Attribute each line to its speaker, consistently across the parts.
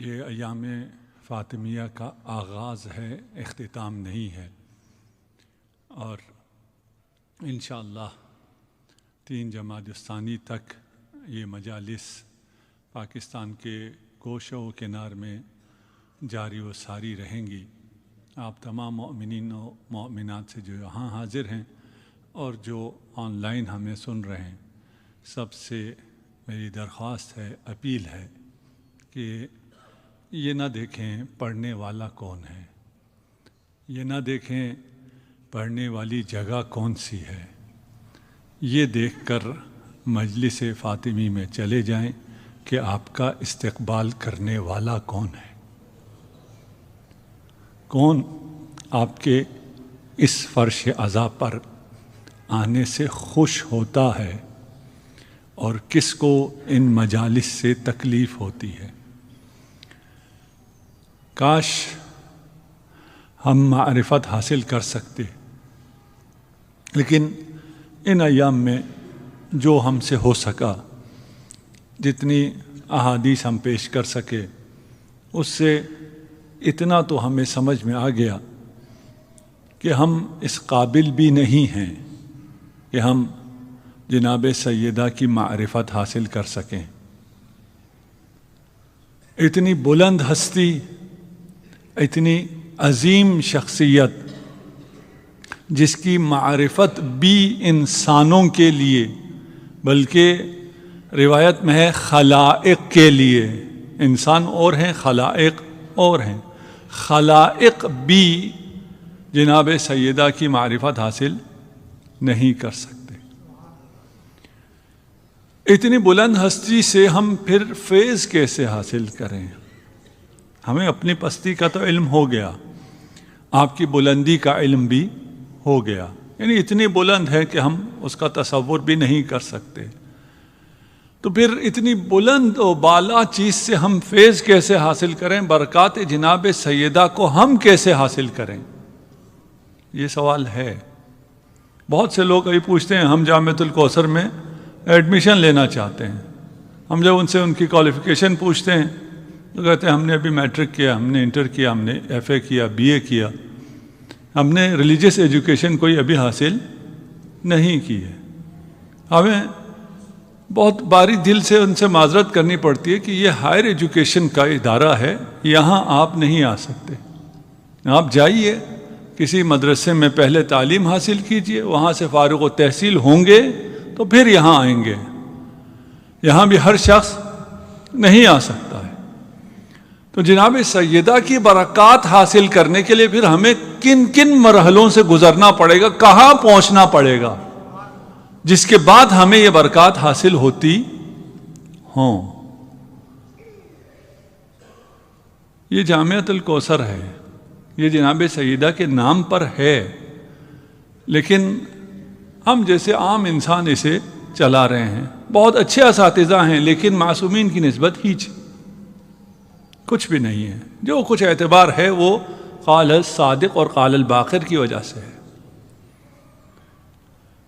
Speaker 1: یہ ایام فاطمیہ کا آغاز ہے، اختتام نہیں ہے، اور انشاءاللہ 3 جمادی الثانی تک یہ مجالس پاکستان کے گوشہ و کنار میں جاری و ساری رہیں گی۔ آپ تمام مؤمنین و مؤمنات سے جو یہاں حاضر ہیں اور جو آن لائن ہمیں سن رہے ہیں، سب سے میری درخواست ہے، اپیل ہے کہ یہ نہ دیکھیں پڑھنے والا کون ہے، یہ نہ دیکھیں پڑھنے والی جگہ کون سی ہے، یہ دیکھ کر مجلس فاطمی میں چلے جائیں کہ آپ کا استقبال کرنے والا کون ہے، کون آپ کے اس فرش عزا پر آنے سے خوش ہوتا ہے اور کس کو ان مجالس سے تکلیف ہوتی ہے۔ کاش ہم معرفت حاصل کر سکتے، لیکن ان ایام میں جو ہم سے ہو سکا، جتنی احادیث ہم پیش کر سکے، اس سے اتنا تو ہمیں سمجھ میں آ گیا کہ ہم اس قابل بھی نہیں ہیں کہ ہم جناب سیدہ کی معرفت حاصل کر سکیں۔ اتنی بلند ہستی، اتنی عظیم شخصیت، جس کی معرفت بھی انسانوں کے لیے بلکہ روایت میں ہے خلائق کے لیے، انسان اور ہیں، خلائق اور ہیں، خلائق بھی جناب سیدہ کی معرفت حاصل نہیں کر سکتے۔ اتنی بلند ہستی سے ہم پھر فیض کیسے حاصل کریں؟ ہمیں اپنی پستی کا تو علم ہو گیا، آپ کی بلندی کا علم بھی ہو گیا، یعنی اتنی بلند ہے کہ ہم اس کا تصور بھی نہیں کر سکتے۔ تو پھر اتنی بلند و بالا چیز سے ہم فیض کیسے حاصل کریں؟ برکات جناب سیدہ کو ہم کیسے حاصل کریں؟ یہ سوال ہے۔ بہت سے لوگ ابھی پوچھتے ہیں ہم جامعۃ الکوثر میں ایڈمیشن لینا چاہتے ہیں۔ ہم جب ان سے ان کی کوالیفیکیشن پوچھتے ہیں تو کہتے ہیں ہم نے ابھی میٹرک کیا، ہم نے انٹر کیا، ہم نے ایف اے کیا، بی اے کیا، ہم نے ریلیجیس ایجوکیشن کوئی ابھی حاصل نہیں کی ہے۔ ہمیں بہت باری دل سے ان سے معذرت کرنی پڑتی ہے کہ یہ ہائر ایجوکیشن کا ادارہ ہے، یہاں آپ نہیں آ سکتے۔ آپ جائیے کسی مدرسے میں پہلے تعلیم حاصل کیجئے، وہاں سے فارغ التحصیل ہوں گے تو پھر یہاں آئیں گے۔ یہاں بھی ہر شخص نہیں آ سکتا ہے۔ تو جناب سیدہ کی برکات حاصل کرنے کے لیے پھر ہمیں کن کن مرحلوں سے گزرنا پڑے گا، کہاں پہنچنا پڑے گا، جس کے بعد ہمیں یہ برکات حاصل ہوتی ہوں۔ یہ جامعۃ الکوثر ہے، یہ جناب سیدہ کے نام پر ہے، لیکن ہم جیسے عام انسان اسے چلا رہے ہیں۔ بہت اچھے اساتذہ ہیں، لیکن معصومین کی نسبت ہیچ کچھ بھی نہیں ہے۔ جو کچھ اعتبار ہے وہ قال الصادق اور قال الباقر کی وجہ سے ہے۔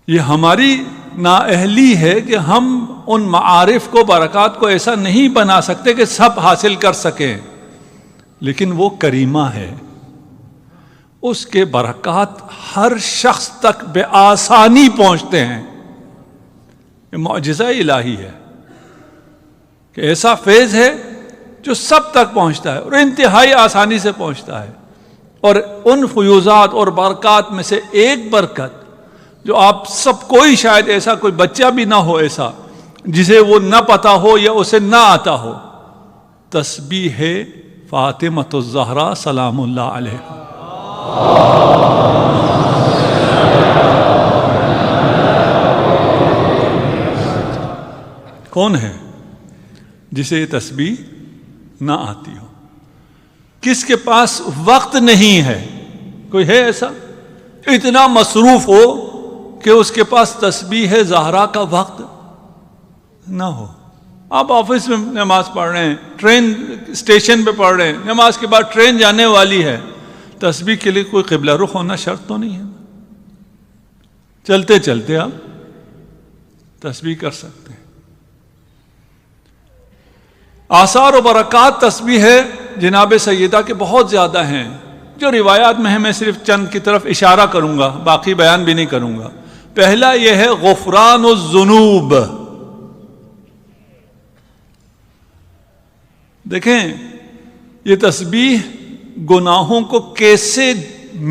Speaker 1: یہ ہماری نااہلی ہے کہ ہم ان معارف کو، برکات کو ایسا نہیں بنا سکتے کہ سب حاصل کر سکیں، لیکن وہ کریمہ ہے، اس کے برکات ہر شخص تک بے آسانی پہنچتے ہیں۔ یہ معجزہ الہی ہے کہ ایسا فیض ہے جو سب تک پہنچتا ہے اور انتہائی آسانی سے پہنچتا ہے۔ اور ان فیوزات اور برکات میں سے ایک برکت جو آپ سب کوئی، شاید ایسا کوئی بچہ بھی نہ ہو ایسا جسے وہ نہ پتا ہو یا اسے نہ آتا ہو، تسبیح فاطمۃ الزہرا سلام اللہ علیہا۔ کون ہے جسے یہ تسبیح نہ آتی ہو؟ کس کے پاس وقت نہیں ہے؟ کوئی ہے ایسا اتنا مصروف ہو کہ اس کے پاس تسبیح زہرا کا وقت نہ ہو؟ آپ آفس میں نماز پڑھ رہے ہیں، ٹرین اسٹیشن پہ پڑھ رہے ہیں، نماز کے بعد ٹرین جانے والی ہے، تسبیح کے لیے کوئی قبلہ رخ ہونا شرط تو نہیں ہے؟ چلتے چلتے آپ تسبیح کر سکتے ہیں۔ آثار و برکات تسبیح ہے جناب سیدہ کے بہت زیادہ ہیں. جو روایات میں ہیں میں صرف چند کی طرف اشارہ کروں گا، باقی بیان بھی نہیں کروں گا. پہلا یہ ہے غفران الذنوب. دیکھیں یہ تسبیح گناہوں کو کیسے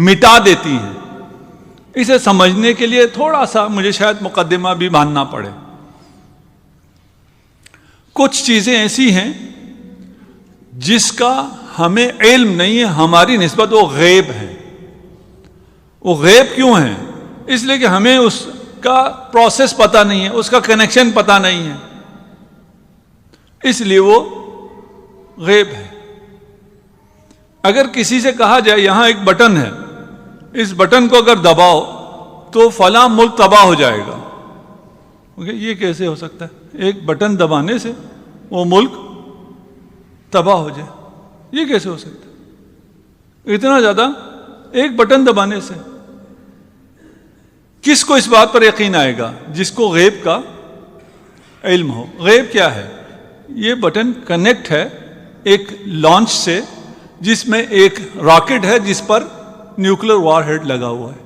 Speaker 1: مٹا دیتی ہے. اسے سمجھنے کے لیے تھوڑا سا مجھے شاید مقدمہ بھی باندھنا پڑے. کچھ چیزیں ایسی ہیں جس کا ہمیں علم نہیں ہے، ہماری نسبت وہ غیب ہے. وہ غیب کیوں ہیں؟ اس لیے کہ ہمیں اس کا پروسیس پتہ نہیں ہے، اس کا کنیکشن پتہ نہیں ہے، اس لیے وہ غیب ہے. اگر کسی سے کہا جائے یہاں ایک بٹن ہے، اس بٹن کو اگر دباؤ تو فلاں ملک تباہ ہو جائے گا، یہ کیسے ہو سکتا ہے؟ ایک بٹن دبانے سے وہ ملک تباہ ہو جائے، یہ کیسے ہو سکتا ہے؟ اتنا زیادہ ایک بٹن دبانے سے. کس کو اس بات پر یقین آئے گا؟ جس کو غیب کا علم ہو. غیب کیا ہے؟ یہ بٹن کنیکٹ ہے ایک لانچ سے جس میں ایک راکٹ ہے جس پر نیوکلیر وار ہیڈ لگا ہوا ہے.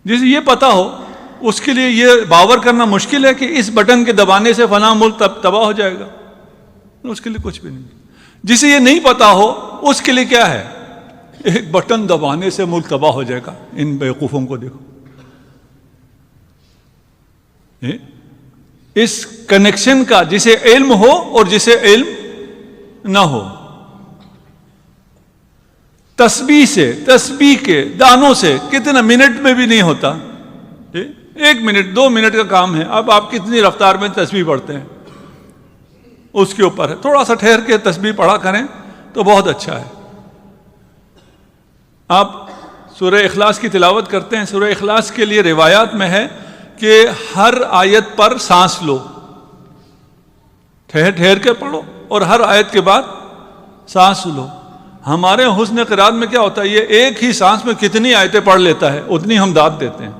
Speaker 1: جسے یہ پتا ہو اس کے لیے یہ باور کرنا مشکل ہے کہ اس بٹن کے دبانے سے فلاں ملک تباہ ہو جائے گا. اس کے لیے کچھ بھی نہیں. جسے یہ نہیں پتا ہو اس کے لیے کیا ہے؟ ایک بٹن دبانے سے ملک تباہ ہو جائے گا. ان بیوقوفوں کو دیکھو. اس کنیکشن کا جسے علم ہو اور جسے علم نہ ہو. تسبیح سے، تسبیح کے دانوں سے کتنا منٹ میں بھی نہیں ہوتا. 1 منٹ 2 منٹ کا کام ہے. اب آپ کتنی رفتار میں تسبیح پڑھتے ہیں اس کے اوپر ہے. تھوڑا سا ٹھہر کے تسبیح پڑھا کریں تو بہت اچھا ہے. آپ سورہ اخلاص کی تلاوت کرتے ہیں. سورہ اخلاص کے لیے روایات میں ہے کہ ہر آیت پر سانس لو، ٹھہر ٹھہر کے پڑھو اور ہر آیت کے بعد سانس لو. ہمارے حسن قرات میں کیا ہوتا ہے؟ یہ ایک ہی سانس میں کتنی آیتیں پڑھ لیتا ہے، اتنی ہم داد دیتے ہیں.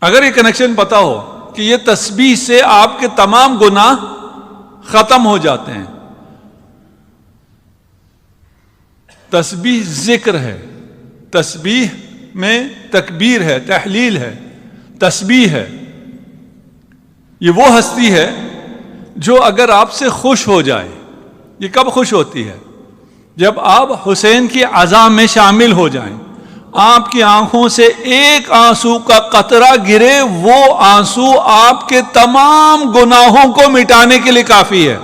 Speaker 1: اگر یہ کنیکشن پتا ہو کہ یہ تسبیح سے آپ کے تمام گناہ ختم ہو جاتے ہیں. تسبیح ذکر ہے، تسبیح میں تکبیر ہے، تحلیل ہے، تسبیح ہے. یہ وہ ہستی ہے جو اگر آپ سے خوش ہو جائے. یہ کب خوش ہوتی ہے؟ جب آپ حسین کی عزا میں شامل ہو جائیں. آپ کی آنکھوں سے ایک آنسو کا قطرہ گرے، وہ آنسو آپ کے تمام گناہوں کو مٹانے کے لیے کافی ہے.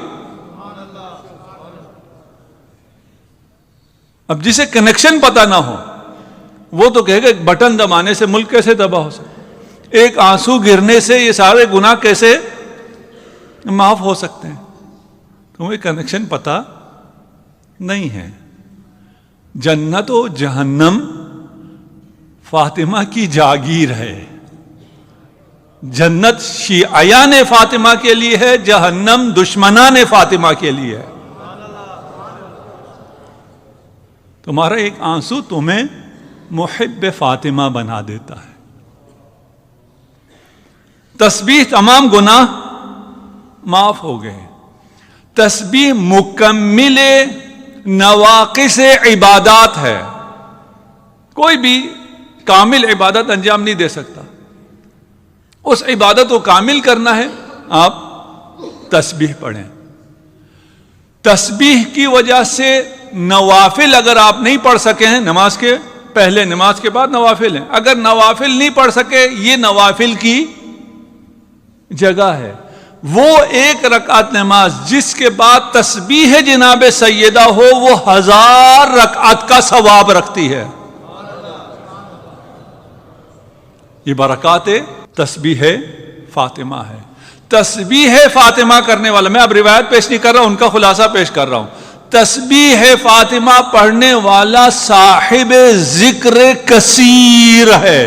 Speaker 1: اب جسے کنیکشن پتہ نہ ہو وہ تو کہے گا ایک بٹن دبانے سے ملک کیسے تباہ ہو سکتا، ایک آنسو گرنے سے یہ سارے گناہ کیسے معاف ہو سکتے ہیں. تمہیں کنیکشن پتہ نہیں ہے. جنت و جہنم فاطمہ کی جاگیر ہے. جنت شیعیان فاطمہ کے لیے ہے، جہنم دشمنان فاطمہ کے لیے ہے. تمہارا ایک آنسو تمہیں محب فاطمہ بنا دیتا ہے. تسبیح تمام گناہ معاف ہو گئے. تسبیح مکمل نواقص عبادات ہے. کوئی بھی کامل عبادت انجام نہیں دے سکتا. اس عبادت کو کامل کرنا ہے، آپ تسبیح پڑھیں. تسبیح کی وجہ سے نوافل اگر آپ نہیں پڑھ سکے ہیں، نماز کے پہلے نماز کے بعد نوافل ہیں، اگر نوافل نہیں پڑھ سکے، یہ نوافل کی جگہ ہے. وہ 1 رکعت نماز جس کے بعد تسبیح جناب سیدہ ہو، وہ 1000 رکعت کا ثواب رکھتی ہے. یہ برکات تسبیح فاطمہ ہے. تسبیح فاطمہ کرنے والا، میں اب روایت پیش نہیں کر رہا ہوں، ان کا خلاصہ پیش کر رہا ہوں. تسبیح فاطمہ پڑھنے والا صاحب ذکر کثیر ہے.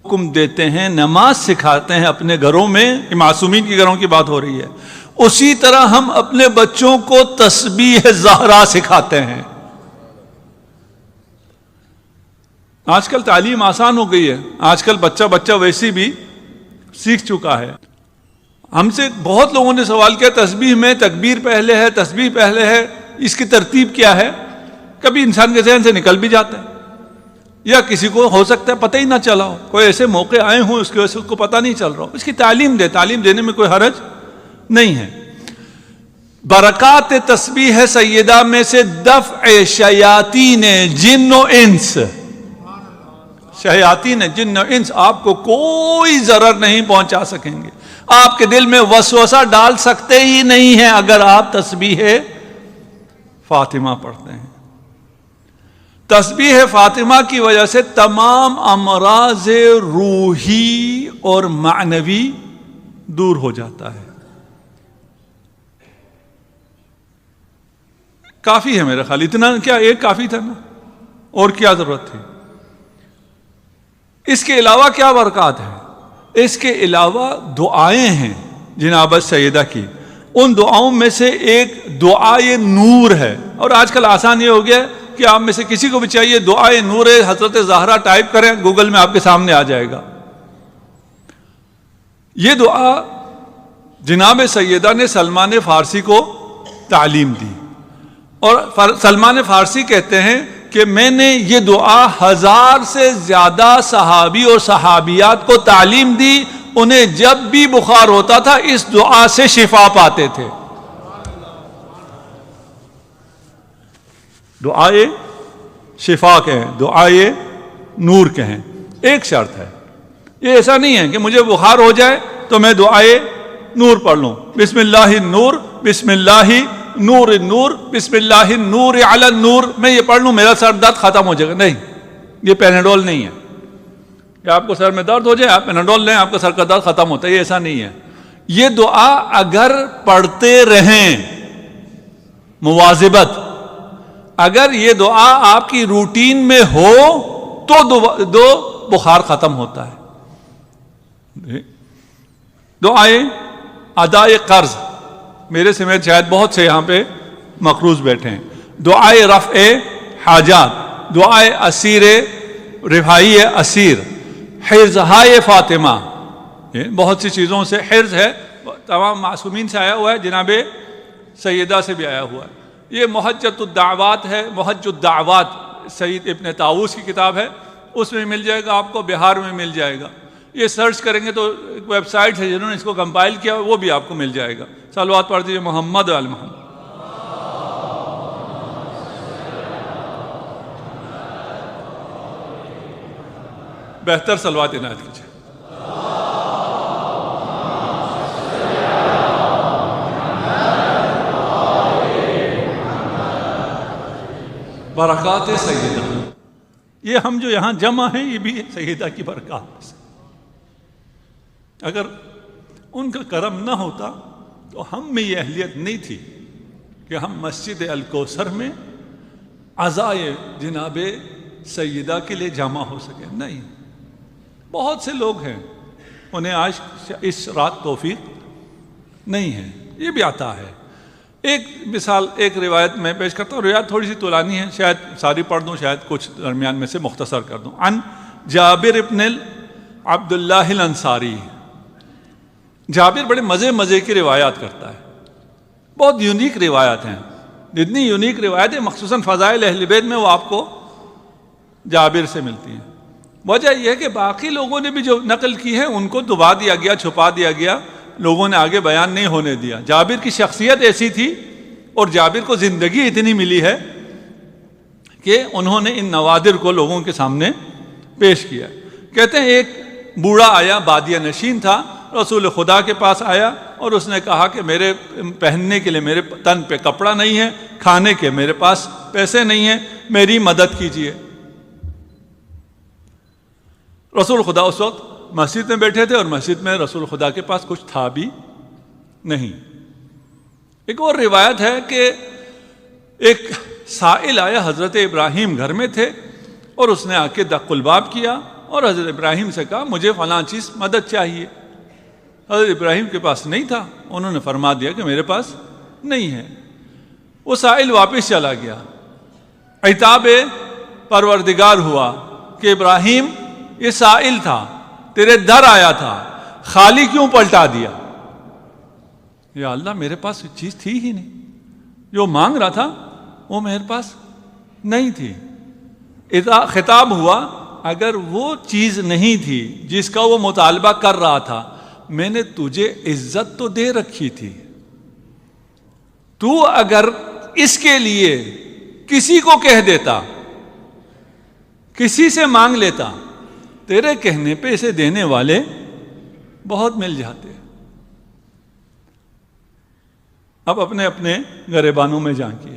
Speaker 1: حکم دیتے ہیں، نماز سکھاتے ہیں اپنے گھروں میں، معصومین کے گھروں کی بات ہو رہی ہے. اسی طرح ہم اپنے بچوں کو تسبیح زہرا سکھاتے ہیں. آج کل تعلیم آسان ہو گئی ہے. آج کل بچہ ویسی بھی سیکھ چکا ہے. ہم سے بہت لوگوں نے سوال کیا تسبیح میں تکبیر پہلے ہے، تسبیح پہلے ہے، اس کی ترتیب کیا ہے؟ کبھی انسان کے ذہن سے نکل بھی جاتا ہے، یا کسی کو ہو سکتا ہے پتہ ہی نہ چلا ہو، کوئی ایسے موقع آئے ہوں اس کی وجہ سے اس کو پتہ نہیں چل رہا ہو. اس کی تعلیم دے، تعلیم دینے میں کوئی حرج نہیں ہے. برکات تسبیح سیدہ میں سے دفع شیاطین جن و انس. شیاطین جن و انس آپ کو کوئی ضرر نہیں پہنچا سکیں گے، آپ کے دل میں وسوسہ ڈال سکتے ہی نہیں ہیں اگر آپ تسبیح فاطمہ پڑھتے ہیں. تسبیح فاطمہ کی وجہ سے تمام امراض روحی اور معنوی دور ہو جاتا ہے. کافی ہے میرا خیال، اتنا کیا ایک کافی تھا نا، اور کیا ضرورت تھی؟ اس کے علاوہ کیا برکات ہے؟ اس کے علاوہ دعائیں ہیں جناب سیدہ کی. ان دعاؤں میں سے ایک دعائے نور ہے، اور آج کل آسان یہ ہو گیا کہ آپ میں سے کسی کو بھی چاہیے دعائے نور حضرت زہرا ٹائپ کریں، گوگل میں آپ کے سامنے آ جائے گا. یہ دعا جناب سیدہ نے سلمان فارسی کو تعلیم دی، اور سلمان فارسی کہتے ہیں کہ میں نے یہ دعا 1000 سے زیادہ صحابی اور صحابیات کو تعلیم دی، انہیں جب بھی بخار ہوتا تھا اس دعا سے شفا پاتے تھے. دعائے شفا کہیں، دعائے نور کہیں. ایک شرط ہے، یہ ایسا نہیں ہے کہ مجھے بخار ہو جائے تو میں دعائے نور پڑھ لوں، بسم اللہ النور، بسم اللہ نور النور، بسم اللہ النور علی النور، میں یہ پڑھ لوں میرا سر درد ختم ہو جائے گا. نہیں، یہ پیناڈول نہیں ہے کہ آپ کو سر میں درد ہو جائے آپ پیناڈول لیں آپ کا سر کا درد ختم ہوتا ہے، یہ ایسا نہیں ہے. یہ دعا اگر پڑھتے رہیں مواظبت، اگر یہ دعا آپ کی روٹین میں ہو تو بخار ختم ہوتا ہے. دعائے ادائے قرض، میرے سمیت شاید بہت سے یہاں پہ مقروض بیٹھے ہیں. دعائے رفع حاجات، دعائے اسیر رفائی اسیر، حرزہائے فاطمہ، بہت سی چیزوں سے حرز ہے، تمام معصومین سے آیا ہوا ہے، جناب سیدہ سے بھی آیا ہوا ہے. یہ محجت الدعوات ہے، محج الدعوات سید ابن طاووس کی کتاب ہے، اس میں مل جائے گا آپ کو، بہار میں مل جائے گا. یہ سرچ کریں گے تو ایک ویب سائٹ ہے جنہوں نے اس کو کمپائل کیا، وہ بھی آپ کو مل جائے گا. صلوات پڑھ دیجیے محمد و آل محمد. بہتر صلوات عنایت کیجیے. برکات سیدہ، یہ ہم جو یہاں جمع ہیں یہ بھی سیدہ کی برکات سے. اگر ان کا کرم نہ ہوتا تو ہم میں یہ اہلیت نہیں تھی کہ ہم مسجد الکوثر میں عزائے جناب سیدہ کے لیے جمع ہو سکیں. نہیں، بہت سے لوگ ہیں انہیں آج اس رات توفیق نہیں ہے، یہ بھی آتا ہے. ایک مثال، ایک روایت میں پیش کرتا ہوں، روایت تھوڑی سی طولانی ہے، شاید ساری پڑھ دوں، شاید کچھ درمیان میں سے مختصر کر دوں. عن جابر ابن عبداللہ الانصاری. جابر بڑے مزے کی روایات کرتا ہے، بہت یونیک روایات ہیں. جتنی یونیک روایتیں مخصوصاً فضائل اہل بیت میں وہ آپ کو جابر سے ملتی ہیں. وجہ یہ ہے کہ باقی لوگوں نے بھی جو نقل کی ہے ان کو دبا دیا گیا، چھپا دیا گیا، لوگوں نے آگے بیان نہیں ہونے دیا. جابر کی شخصیت ایسی تھی اور جابر کو زندگی اتنی ملی ہے کہ انہوں نے ان نوادر کو لوگوں کے سامنے پیش کیا. کہتے ہیں ایک بوڑھا آیا، بادیہ نشین تھا، رسول خدا کے پاس آیا اور اس نے کہا کہ میرے پہننے کے لیے میرے تن پہ کپڑا نہیں ہے، کھانے کے میرے پاس پیسے نہیں ہیں، میری مدد کیجیے. رسول خدا اس وقت مسجد میں بیٹھے تھے اور مسجد میں رسول خدا کے پاس کچھ تھا بھی نہیں. ایک اور روایت ہے کہ ایک سائل آیا، حضرت ابراہیم گھر میں تھے اور اس نے آ کے دق الباب کیا اور حضرت ابراہیم سے کہا مجھے فلاں چیز مدد چاہیے. حضرت ابراہیم کے پاس نہیں تھا، انہوں نے فرما دیا کہ میرے پاس نہیں ہے. وہ سائل واپس چلا گیا. عتاب پروردگار ہوا کہ ابراہیم یہ سائل تھا، تیرے در آیا تھا، خالی کیوں پلٹا دیا؟ یا اللہ میرے پاس چیز تھی ہی نہیں، جو مانگ رہا تھا وہ میرے پاس نہیں تھی۔ اذا خطاب ہوا اگر وہ چیز نہیں تھی جس کا وہ مطالبہ کر رہا تھا، میں نے تجھے عزت تو دے رکھی تھی، تو اگر اس کے لیے کسی کو کہہ دیتا، کسی سے مانگ لیتا، تیرے کہنے پہ اسے دینے والے بہت مل جاتے۔ اب اپنے اپنے گریبانوں میں جھانکیے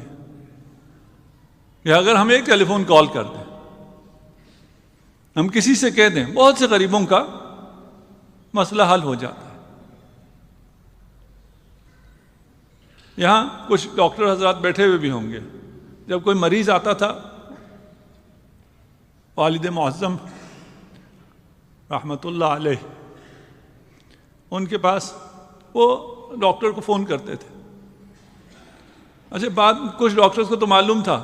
Speaker 1: کہ اگر ہم ایک ٹیلی فون کال کر دیں، ہم کسی سے کہہ دیں، بہت سے غریبوں کا مسئلہ حل ہو جاتا ہے۔ یہاں کچھ ڈاکٹر حضرات بیٹھے ہوئے بھی ہوں گے، جب کوئی مریض آتا تھا، والد معظم رحمۃ اللہ علیہ، ان کے پاس وہ ڈاکٹر کو فون کرتے تھے۔ اچھا بعد کچھ ڈاکٹرز کو تو معلوم تھا،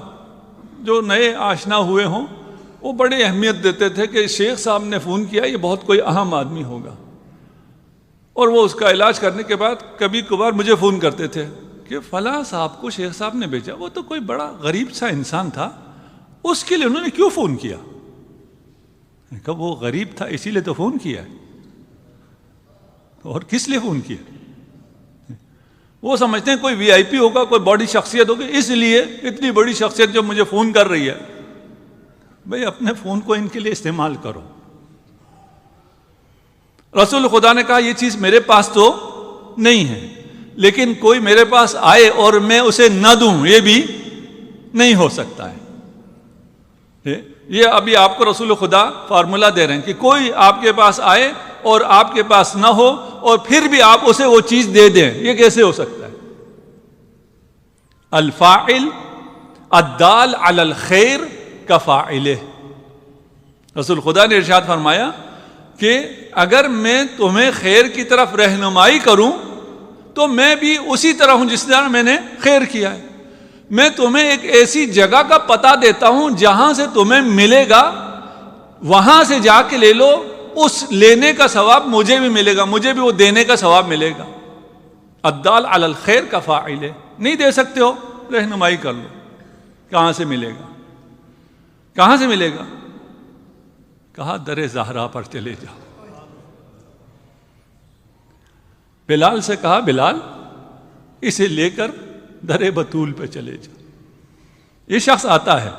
Speaker 1: جو نئے آشنا ہوئے ہوں وہ بڑی اہمیت دیتے تھے کہ شیخ صاحب نے فون کیا، یہ بہت کوئی اہم آدمی ہوگا، اور وہ اس کا علاج کرنے کے بعد کبھی کبھار مجھے فون کرتے تھے کہ فلاں صاحب کو شیخ صاحب نے بھیجا، وہ تو کوئی بڑا غریب سا انسان تھا، اس کے لیے انہوں نے کیوں فون کیا؟ کہ وہ غریب تھا اسی لیے تو فون کیا، اور کس لیے فون کیا؟ وہ سمجھتے ہیں کوئی وی آئی پی ہوگا، کوئی بڑی شخصیت ہوگی، اس لیے اتنی بڑی شخصیت جو مجھے فون کر رہی ہے۔ بھئی اپنے فون کو ان کے لیے استعمال کرو۔ رسول خدا نے کہا یہ چیز میرے پاس تو نہیں ہے، لیکن کوئی میرے پاس آئے اور میں اسے نہ دوں، یہ بھی نہیں ہو سکتا ہے۔ یہ ابھی آپ کو رسول خدا فارمولا دے رہے ہیں کہ کوئی آپ کے پاس آئے اور آپ کے پاس نہ ہو اور پھر بھی آپ اسے وہ چیز دے دیں، یہ کیسے ہو سکتا ہے؟ الفاعل الدال علی الخیر کفاعلہ۔ رسول خدا نے ارشاد فرمایا کہ اگر میں تمہیں خیر کی طرف رہنمائی کروں تو میں بھی اسی طرح ہوں جس طرح میں نے خیر کیا ہے۔ میں تمہیں ایک ایسی جگہ کا پتہ دیتا ہوں جہاں سے تمہیں ملے گا، وہاں سے جا کے لے لو، اس لینے کا ثواب مجھے بھی ملے گا، مجھے بھی وہ دینے کا ثواب ملے گا۔ الدال علی الخیر کفاعلہ۔ نہیں دے سکتے ہو، رہنمائی کر لو، کہاں سے ملے گا؟ کہاں سے ملے گا؟ کہا در زہرا پر چلے جاؤ۔ بلال سے کہا بلال اسے لے کر در بطول پہ چلے جاؤ۔ یہ شخص آتا ہے،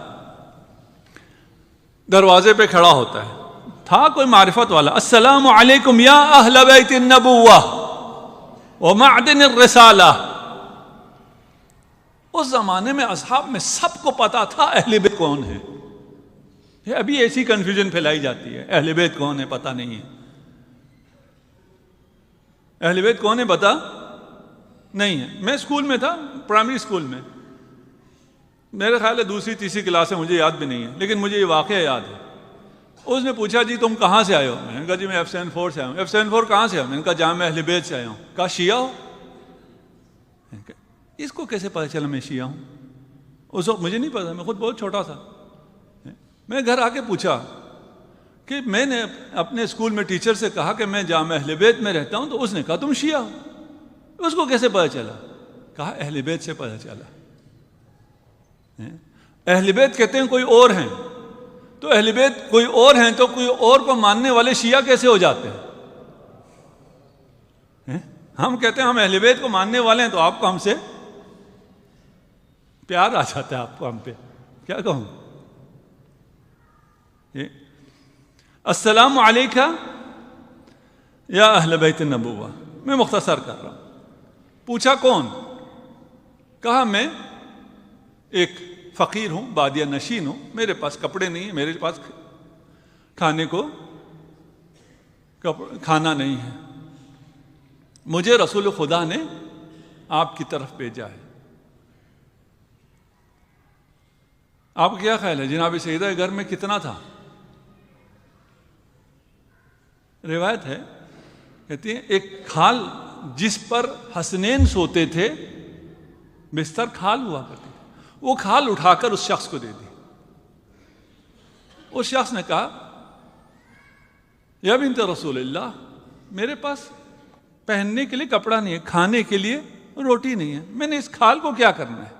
Speaker 1: دروازے پہ کھڑا ہوتا ہے، تھا کوئی معرفت والا، السلام علیکم یا اہل بیت النبوہ ومعدن الرسالہ۔ اس زمانے میں اصحاب میں سب کو پتا تھا اہل بیت کون ہے۔ یہ ابھی ایسی کنفیوژن پھیلائی جاتی ہے، اہل بیت کون ہے پتہ نہیں ہے، اہل بیت کون ہے پتہ نہیں ہے۔ میں اسکول میں تھا، پرائمری اسکول میں، میرے خیال ہے دوسری تیسری کلاس ہے، مجھے یاد بھی نہیں ہے، لیکن مجھے یہ واقعہ یاد ہے۔ اس نے پوچھا جی تم کہاں سے آئے ہو؟ میں نے کہا جی میں F74 سے آیا ہوں۔ F74 کہاں سے آیا؟ میں نے کہا جامعہ اہل بیت سے آیا ہوں۔ کہا شیعہ ہو؟ اس کو کیسے پتہ چلا میں شیعہ ہوں؟ اس وقت مجھے نہیں پتا، میں خود بہت چھوٹا تھا۔ میں گھر آ کے پوچھا کہ میں نے اپنے اسکول میں ٹیچر سے کہا کہ میں جامعہ اہل بیت میں رہتا ہوں، تو اس نے کہا تم شیعہ ہو۔ اس کو کیسے پتہ چلا؟ کہا اہل بیت سے پتہ چلا۔ اہل بیت کہتے ہیں کوئی اور ہیں، تو اہل بیت کوئی اور ہیں تو کوئی اور کو ماننے والے شیعہ کیسے ہو جاتے ہیں؟ ہم کہتے ہیں ہم اہل بیت کو ماننے والے ہیں تو آپ کو ہم سے پیار آ جاتا ہے، آپ کو ہم پہ کیا کہوں؟ السلام علیکہ یا اہل بیت النبوہ۔ میں مختصر کر رہا ہوں۔ پوچھا کون؟ کہا میں ایک فقیر ہوں، بادیہ نشین ہوں، میرے پاس کپڑے نہیں ہیں، میرے پاس کھانے کو کھانا نہیں ہے، مجھے رسول خدا نے آپ کی طرف بھیجا ہے۔ آپ کا کیا خیال ہے جناب سیدہ گھر میں کتنا تھا؟ روایت ہے، کہتی ہیں ایک کھال جس پر حسنین سوتے تھے، بستر کھال ہوا کرتی تھی، وہ کھال اٹھا کر اس شخص کو دے دی۔ اس شخص نے کہا یا بنت رسول اللہ میرے پاس پہننے کے لیے کپڑا نہیں ہے، کھانے کے لیے روٹی نہیں ہے، میں نے اس کھال کو کیا کرنا ہے؟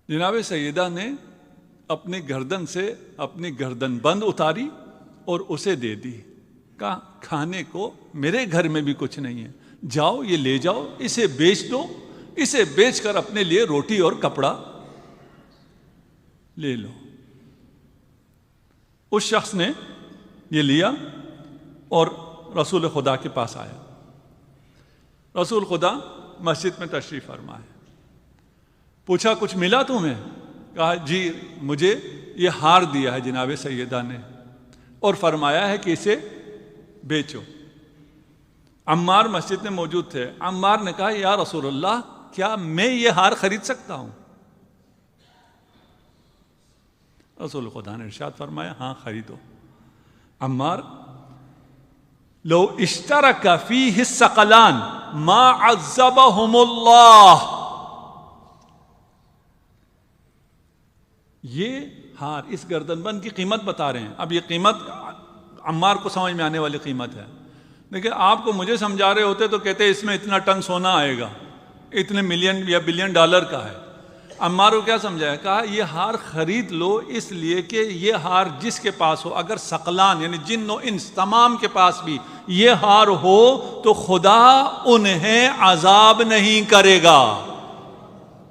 Speaker 1: جناب سیدہ نے اپنی گردن سے اپنی گردن بند اتاری اور اسے دے دی، کہا کھانے کو میرے گھر میں بھی کچھ نہیں ہے، جاؤ یہ لے جاؤ، اسے بیچ دو، اسے بیچ کر اپنے لیے روٹی اور کپڑا لے لو۔ اس شخص نے یہ لیا اور رسول خدا کے پاس آیا۔ رسول خدا مسجد میں تشریف فرما ہے، پوچھا کچھ ملا تمہیں؟ کہا جی مجھے یہ ہار دیا ہے جناب سیدہ نے اور فرمایا ہے کہ اسے بیچو۔ عمار مسجد میں موجود تھے، عمار نے کہا یا رسول اللہ کیا میں یہ ہار خرید سکتا ہوں؟ رسول خدا نے ارشاد فرمایا ہاں خریدو۔ عمار لو اشترک فیہ الثقلان ما عذبہم اللہ، یہ ہار اس گردن بند کی قیمت بتا رہے ہیں۔ اب یہ قیمت عمار کو سمجھ میں آنے والی قیمت ہے، لیکن آپ کو مجھے سمجھا رہے ہوتے تو کہتے اس میں اتنا ٹن سونا آئے گا، اتنے ملین یا بلین ڈالر کا ہے۔ عمار کو کیا سمجھایا؟ کہا یہ ہار خرید لو اس لیے کہ یہ ہار جس کے پاس ہو، اگر ثقلان یعنی جن و انس تمام کے پاس بھی یہ ہار ہو تو خدا انہیں عذاب نہیں کرے گا۔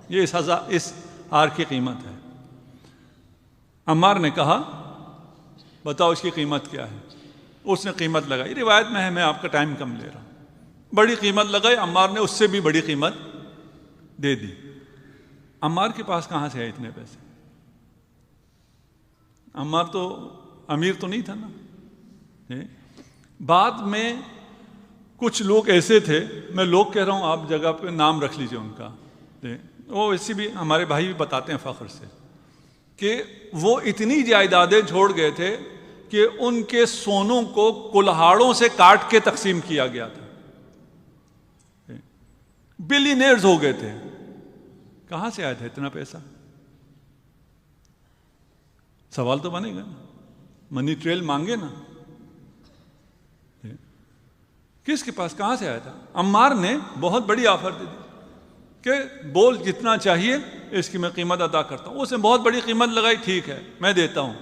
Speaker 1: یہ اس ہار کی قیمت ہے۔ عمار نے کہا بتاؤ اس کی قیمت کیا ہے؟ اس نے قیمت لگائی، روایت میں ہے، میں آپ کا ٹائم کم لے رہا ہوں، بڑی قیمت لگائی۔ عمار نے اس سے بھی بڑی قیمت دے دی۔ عمار کے پاس کہاں سے آئے اتنے پیسے؟ عمار تو امیر تو نہیں تھا نا۔ بعد میں کچھ لوگ ایسے تھے، میں لوگ کہہ رہا ہوں آپ جگہ پہ نام رکھ لیجئے ان کا، وہ ایسی بھی ہمارے بھائی بھی بتاتے ہیں فخر سے کہ وہ اتنی جائیدادیں چھوڑ گئے تھے کہ ان کے سونوں کو کلہاڑوں سے کاٹ کے تقسیم کیا گیا تھا، بلینئرز ہو گئے تھے۔ کہاں سے آیا تھا اتنا پیسہ؟ سوال تو بنے گا نا، منی ٹریل مانگے نا، کس کے پاس کہاں سے آیا تھا؟ عمار نے بہت بڑی آفر دے دی کہ بول جتنا چاہیے اس کی میں قیمت ادا کرتا ہوں۔ اس نے بہت بڑی قیمت لگائی، ٹھیک ہے میں دیتا ہوں۔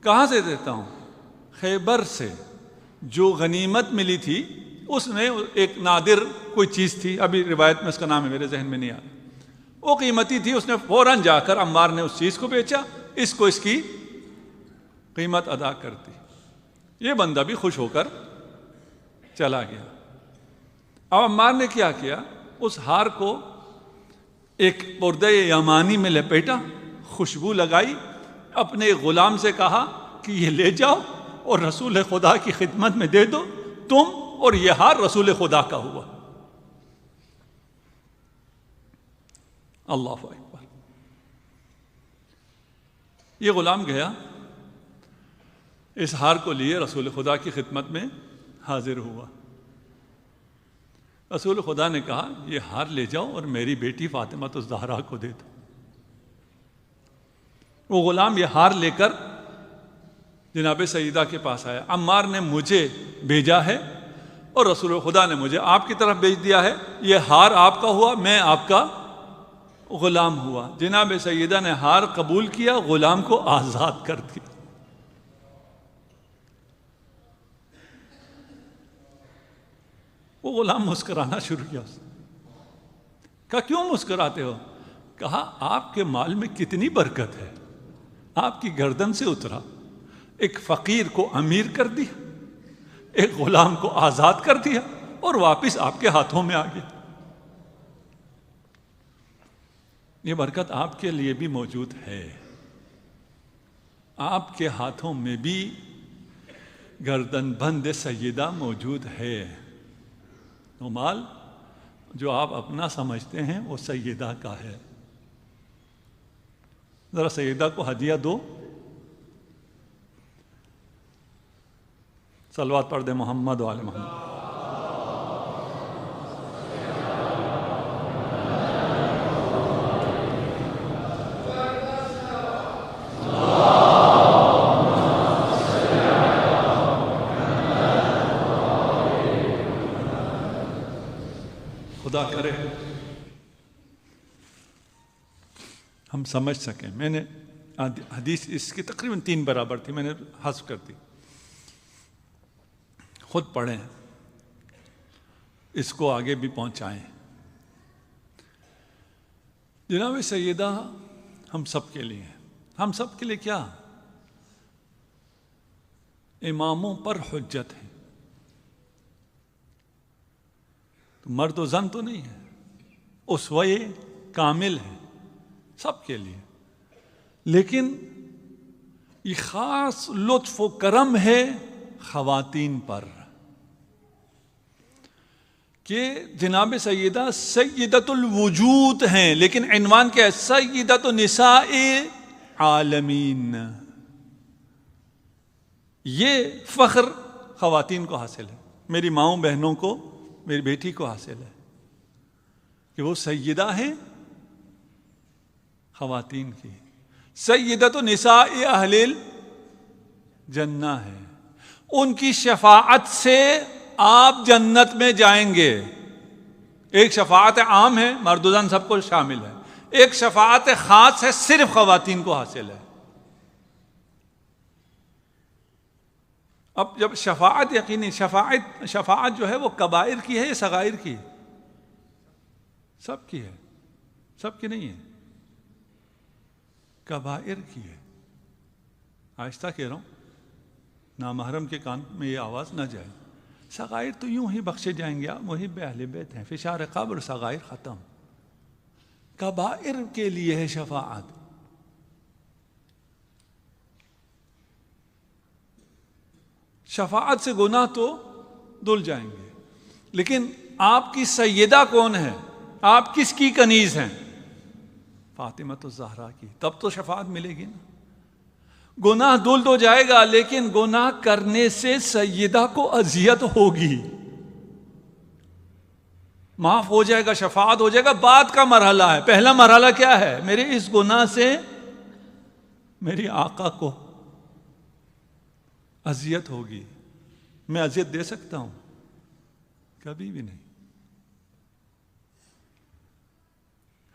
Speaker 1: کہاں سے دیتا ہوں؟ خیبر سے جو غنیمت ملی تھی، اس نے ایک نادر کوئی چیز تھی، ابھی روایت میں اس کا نام ہے میرے ذہن میں نہیں آ رہا، وہ قیمتی تھی، اس نے فوراً جا کر عمار نے اس چیز کو بیچا، اس کو اس کی قیمت ادا کر دی۔ یہ بندہ بھی خوش ہو کر چلا گیا۔ اب عمار نے کیا کیا؟ اس ہار کو ایک پردہ یمانی میں لپیٹا، خوشبو لگائی، اپنے غلام سے کہا کہ یہ لے جاؤ اور رسول خدا کی خدمت میں دے دو، تم اور یہ ہار رسول خدا کا ہوا۔ اللہ اکبر۔ یہ غلام گیا، اس ہار کو لیے رسول خدا کی خدمت میں حاضر ہوا۔ رسول خدا نے کہا یہ ہار لے جاؤ اور میری بیٹی فاطمہ الزہرا کو دے دو۔ وہ غلام یہ ہار لے کر جناب سیدہ کے پاس آیا، عمار نے مجھے بھیجا ہے اور رسول خدا نے مجھے آپ کی طرف بھیج دیا ہے، یہ ہار آپ کا ہوا، میں آپ کا غلام ہوا۔ جناب سیدہ نے ہار قبول کیا، غلام کو آزاد کر دیا۔ وہ غلام مسکرانا شروع کیا، اس نے کہا کیوں مسکراتے ہو؟ کہا آپ کے مال میں کتنی برکت ہے، آپ کی گردن سے اترا، ایک فقیر کو امیر کر دیا، ایک غلام کو آزاد کر دیا اور واپس آپ کے ہاتھوں میں آ گیا۔ یہ برکت آپ کے لیے بھی موجود ہے، آپ کے ہاتھوں میں بھی گردن بند سیدہ موجود ہے۔ وہ مال جو آپ اپنا سمجھتے ہیں وہ سیدہ کا ہے۔ ذرا سیدہ کو ہدیہ دو، صلوات پڑھ دے محمد و آل محمد۔ خدا کرے ہم سمجھ سکیں. میں نے حدیث اس کی تقریباً 3 برابر تھی، میں نے حذف کر دی، خود پڑھیں، اس کو آگے بھی پہنچائیں. جناب سیدہ ہم سب کے لیے، ہم سب کے لیے کیا؟ اماموں پر حجت ہے. مرد و زن تو نہیں ہے، اسوہ کامل ہے سب کے لیے. لیکن یہ خاص لطف و کرم ہے خواتین پر کہ جناب سیدہ سیدۃ الوجود ہیں، لیکن عنوان کیا ہے؟ سیدۃ نساء عالمین. یہ فخر خواتین کو حاصل ہے، میری ماؤں بہنوں کو، میری بیٹی کو حاصل ہے کہ وہ سیدہ ہیں خواتین کی. سیدۃ نساء اہل الجنہ ہے، ان کی شفاعت سے آپ جنت میں جائیں گے. ایک شفاعت عام ہے، مرد و زن سب کو شامل ہے، ایک شفاعت خاص ہے، صرف خواتین کو حاصل ہے. اب جب شفاعت یقینی شفاعت جو ہے وہ کبائر کی ہے یا صغائر کی ہے؟ سب کی ہے، سب کی نہیں ہے، کبائر کی ہے. آہستہ کہہ رہا ہوں، نامحرم کے کان میں یہ آواز نہ جائے. صغائر تو یوں ہی بخشے جائیں گے، آپ محب اہل بیت ہیں، فشار قبر، صغائر ختم. کبائر کے لیے ہے شفاعت. شفاعت سے گناہ تو دھل جائیں گے، لیکن آپ کی سیدہ کون ہے؟ آپ کس کی کنیز ہیں؟ فاطمہ الزہرا کی. تب تو شفاعت ملے گی نا. گناہ دھل تو جائے گا، لیکن گناہ کرنے سے سیدہ کو اذیت ہوگی. معاف ہو جائے گا، شفاعت ہو جائے گا، بعد کا مرحلہ ہے. پہلا مرحلہ کیا ہے؟ میرے اس گناہ سے میری آقا کو اذیت ہوگی. میں اذیت دے سکتا ہوں؟ کبھی بھی نہیں.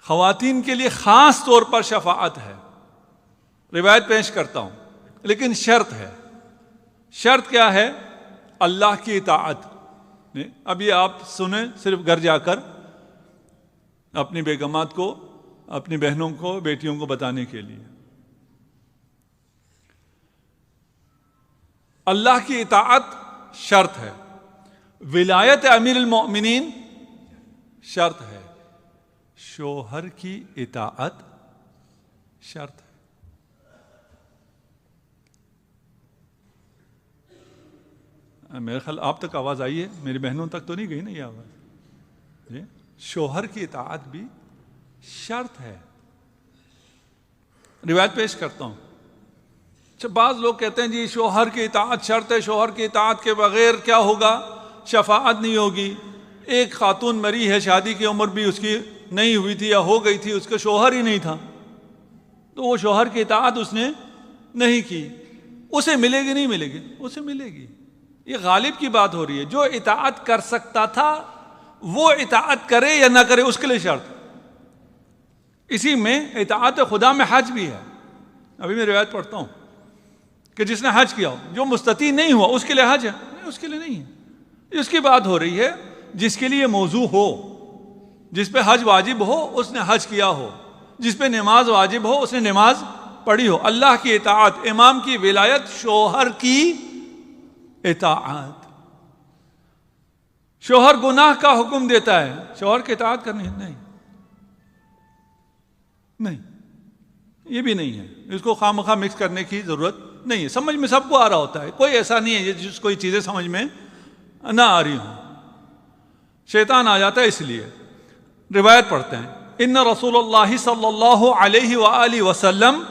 Speaker 1: خواتین کے لیے خاص طور پر شفاعت ہے. روایت پیش کرتا ہوں، لیکن شرط ہے. شرط کیا ہے؟ اللہ کی اطاعت. ابھی آپ سنیں، صرف گھر جا کر اپنی بیگمات کو، اپنی بہنوں کو، بیٹیوں کو بتانے کے لیے. اللہ کی اطاعت شرط ہے، ولایت امیر المؤمنین شرط ہے، شوہر کی اطاعت شرط ہے. میرے خیال آپ تک آواز آئی ہے، میری بہنوں تک تو نہیں گئی نا یہ آواز. شوہر کی اطاعت بھی شرط ہے. روایت پیش کرتا ہوں. بعض لوگ کہتے ہیں جی شوہر کی اطاعت شرط ہے، شوہر کی اطاعت کے بغیر کیا ہوگا؟ شفاعت نہیں ہوگی. ایک خاتون مری ہے، شادی کی عمر بھی اس کی نہیں ہوئی تھی یا ہو گئی تھی، اس کا شوہر ہی نہیں تھا، تو وہ شوہر کی اطاعت اس نے نہیں کی. اسے ملے گی نہیں ملے گی؟ اسے ملے گی. یہ غالب کی بات ہو رہی ہے. جو اطاعت کر سکتا تھا وہ اطاعت کرے یا نہ کرے، اس کے لیے شرط. اسی میں اطاعت خدا میں حج بھی ہے. ابھی میں روایت پڑھتا ہوں کہ جس نے حج کیا ہو، جو مستطیع نہیں ہوا اس کے لیے حج ہے؟ نہیں، اس کے لیے نہیں ہے. اس کی بات ہو رہی ہے جس کے لیے موضوع ہو، جس پہ حج واجب ہو اس نے حج کیا ہو، جس پہ نماز واجب ہو اس نے نماز پڑھی ہو. اللہ کی اطاعت، امام کی ولایت، شوہر کی اطاعت. شوہر گناہ کا حکم دیتا ہے، شوہر کی اطاعت کرنی ہے؟ نہیں، یہ بھی نہیں ہے. اس کو خواہ مخواہ مکس کرنے کی ضرورت نہیں ہے. سمجھ میں سب کو آ رہا ہوتا ہے، کوئی ایسا نہیں ہے جس کوئی چیزیں سمجھ میں نہ آ رہی ہوں. شیطان آ جاتا ہے اس لیے. روایت پڑھتے ہیں، ان رسول اللہ صلی اللہ علیہ وآلہ وسلم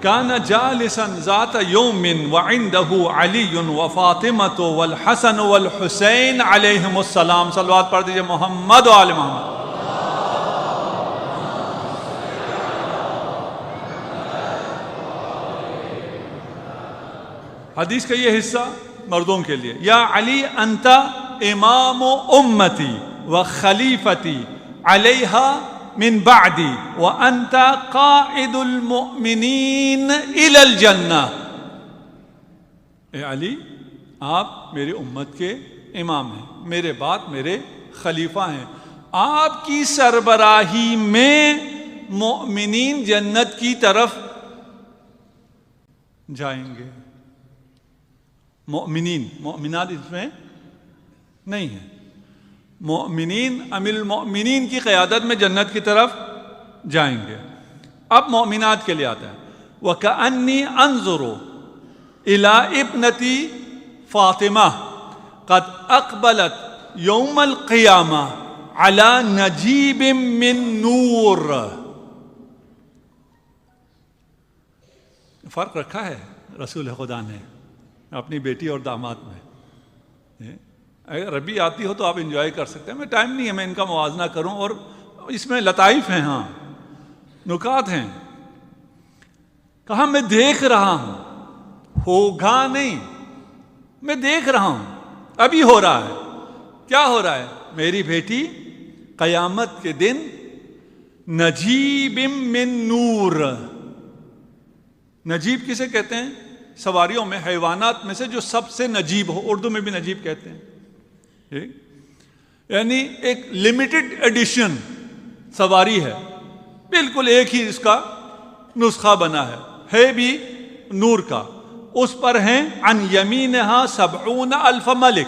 Speaker 1: كان جالسا ذات يوم وعنده علي وفاطمة والحسن والحسين عليهم السلام. صلوات پڑھ دیجئے محمد و آل محمد. حدیث کا یہ حصہ مردوں کے لیے، یا علی انت امام امتی و خلیفتی علیہا من بعدی وانت قائد المؤمنین الی الجنہ. اے علی، آپ میری امت کے امام ہیں، میرے بعد میرے خلیفہ ہیں، آپ کی سربراہی میں مومنین جنت کی طرف جائیں گے. مومنین، مومنات اس میں نہیں ہیں. مومنین امیر المؤمنین کی قیادت میں جنت کی طرف جائیں گے. اب مومنات کے لیے آتا ہے، وَكَأَنِّي أَنظُرُ إِلَىٰ ابْنَتِي فاطمہ قد اقبلت یوم القیامہ علی نجیب من نور. فرق رکھا ہے رسول خدا نے اپنی بیٹی اور داماد میں. اگر ربی آتی ہو تو آپ انجوائے کر سکتے ہیں، میں ٹائم نہیں ہے میں ان کا موازنہ کروں، اور اس میں لطائف ہیں، ہاں نکات ہیں. کہا میں دیکھ رہا ہوں، ہوگا نہیں، میں دیکھ رہا ہوں، ابھی ہو رہا ہے. کیا ہو رہا ہے؟ میری بیٹی قیامت کے دن نجیب من نور. نجیب کسے کہتے ہیں؟ سواریوں میں، حیوانات میں سے جو سب سے نجیب ہو، اردو میں بھی نجیب کہتے ہیں. یعنی ایک لمیٹڈ ایڈیشن سواری ہے، بالکل ایک ہی اس کا نسخہ بنا ہے بھی نور کا. اس پر ہیں عن یمینہا 70,000 ملک